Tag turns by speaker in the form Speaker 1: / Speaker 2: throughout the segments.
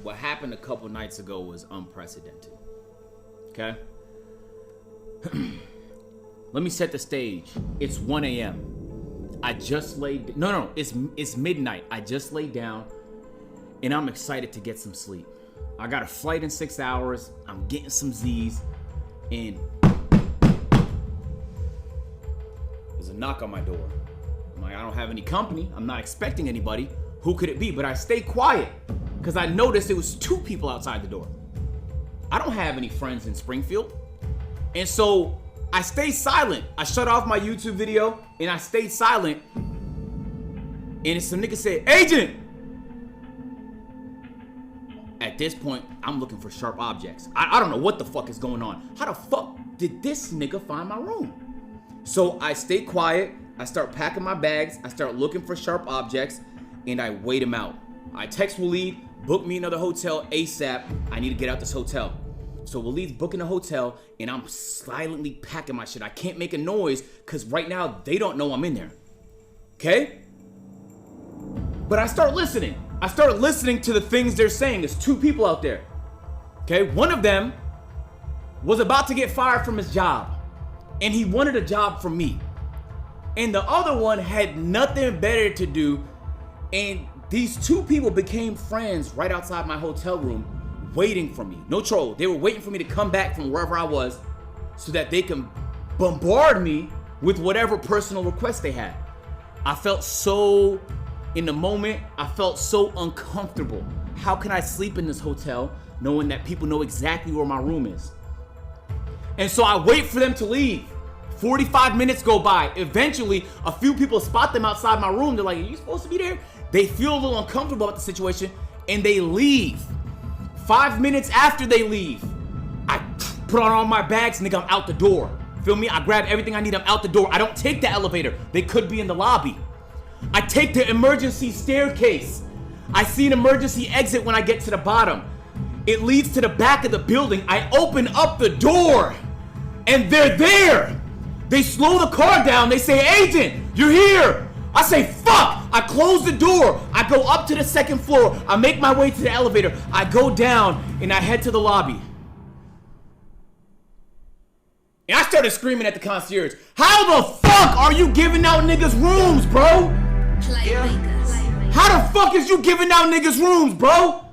Speaker 1: what happened a couple nights ago was unprecedented. Okay? Let me set the stage. It's 1 a.m. I just laid... No, it's midnight. I just laid down, and I'm excited to get some sleep. I got a flight in 6 hours. I'm getting some Z's, and there's a knock on my door. I'm like, I don't have any company. I'm not expecting anybody. Who could it be? But I stayed quiet because I noticed it was 2 people outside the door. I don't have any friends in Springfield. And so I stayed silent. I shut off my YouTube video and I stayed silent. And some nigga said, "Agent!" At this point, I'm looking for sharp objects. I don't know what the fuck is going on. How the fuck did this nigga find my room? So I stay quiet. I start packing my bags. I start looking for sharp objects. And I wait him out. I text Waleed, book me another hotel ASAP. I need to get out this hotel. So Waleed's booking a hotel, and I'm silently packing my shit. I can't make a noise, because right now, they don't know I'm in there. Okay? But I start listening. I start listening to the things they're saying. There's 2 people out there. Okay? One of them was about to get fired from his job, and he wanted a job from me. And the other one had nothing better to do. And these 2 people became friends right outside my hotel room, waiting for me. No troll. They were waiting for me to come back from wherever I was so that they can bombard me with whatever personal requests they had. I felt so, in the moment, I felt so uncomfortable. How can I sleep in this hotel knowing that people know exactly where my room is? And so I wait for them to leave. 45 minutes go by. Eventually, a few people spot them outside my room. They're like, "Are you supposed to be there?" They feel a little uncomfortable about the situation, and they leave. 5 minutes after they leave, I put on all my bags, nigga, I'm out the door. Feel me? I grab everything I need, I'm out the door. I don't take the elevator. They could be in the lobby. I take the emergency staircase. I see an emergency exit when I get to the bottom. It leads to the back of the building. I open up the door, and they're there. They slow the car down. They say, "Agent, you're here." I say, "Fuck!" I close the door. I go up to the 2nd floor. I make my way to the elevator. I go down and I head to the lobby. And I started screaming at the concierge. "How the fuck are you giving out niggas rooms, bro? How the fuck is you giving out niggas rooms, bro?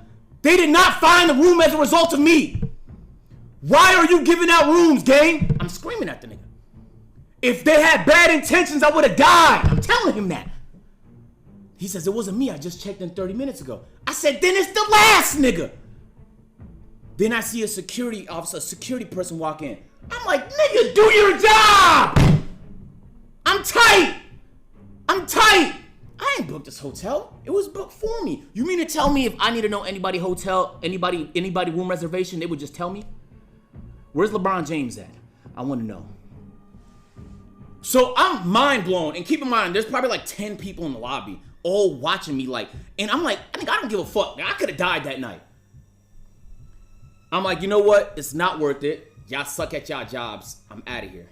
Speaker 1: They did not find the room as a result of me. Why are you giving out rooms, gang?" I'm screaming at the nigga. If they had bad intentions, I would have died. I'm telling him that. He says, "It wasn't me. I just checked in 30 minutes ago." I said, "Then it's the last nigga." Then I see a security officer, a security person walk in. I'm like, "Nigga, do your job." I'm tight. I ain't booked this hotel. It was booked for me. You mean to tell me if I need to know anybody hotel, anybody room reservation, they would just tell me? Where's LeBron James at? I want to know. So I'm mind blown, and keep in mind, there's probably like 10 people in the lobby, all watching me like, and I'm like, I don't give a fuck. I could have died that night. I'm like, you know what? It's not worth it. Y'all suck at y'all jobs. I'm out of here.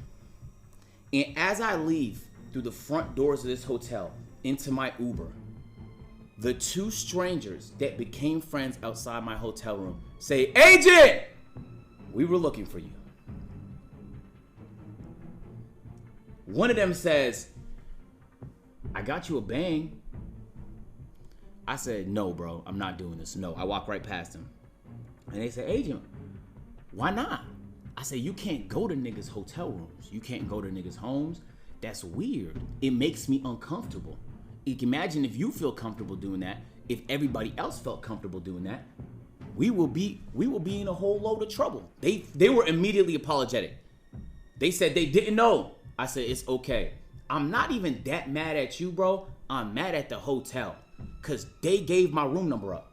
Speaker 1: And as I leave through the front doors of this hotel into my Uber, the 2 strangers that became friends outside my hotel room say, "Agent, we were looking for you." One of them says, "I got you a bang." I said, "No, bro, I'm not doing this. No." I walk right past him. And they say, "Agent, why not?" I say, "You can't go to niggas' hotel rooms. You can't go to niggas' homes. That's weird. It makes me uncomfortable. You can imagine if you feel comfortable doing that, if everybody else felt comfortable doing that, we will be in a whole load of trouble." They were immediately apologetic. They said they didn't know. I said, "It's okay. I'm not even that mad at you, bro. I'm mad at the hotel, because they gave my room number up."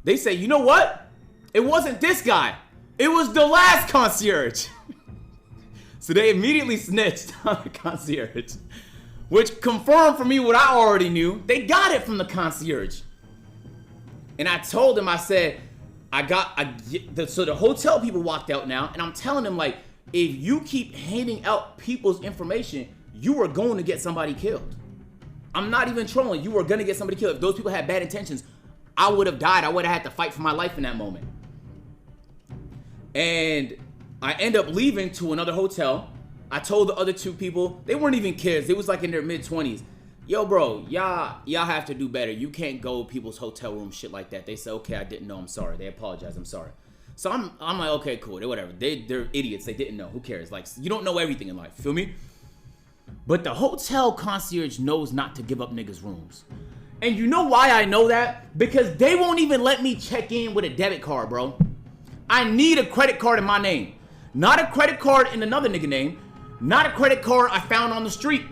Speaker 1: They say, "You know what? It wasn't this guy. It was the last concierge." So they immediately snitched on the concierge, which confirmed for me what I already knew. They got it from the concierge. And I told him, I said, so the hotel people walked out now, and I'm telling them, like, if you keep handing out people's information, you are going to get somebody killed. I'm not even trolling. You were gonna get somebody killed. If those people had bad intentions, I would have died. I would have had to fight for my life in that moment. And I end up leaving to another hotel. I told the other two people, they weren't even kids. They was like in their mid-20s. Yo, bro, y'all have to do better. You can't go to people's hotel room, shit like that. They said, okay, I didn't know. I'm sorry. They apologized. I'm sorry. So I'm like, okay, cool. Whatever. They're idiots. They didn't know. Who cares? Like, you don't know everything in life. Feel me? But the hotel concierge knows not to give up niggas' rooms. And you know why I know that? Because they won't even let me check in with a debit card, bro. I need a credit card in my name. Not a credit card in another nigga name. Not a credit card I found on the street.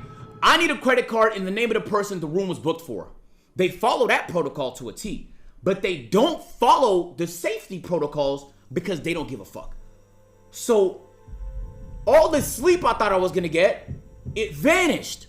Speaker 1: I need a credit card in the name of the person the room was booked for. They follow that protocol to a T. But they don't follow the safety protocols because they don't give a fuck. So, all the sleep I thought I was gonna get, it vanished.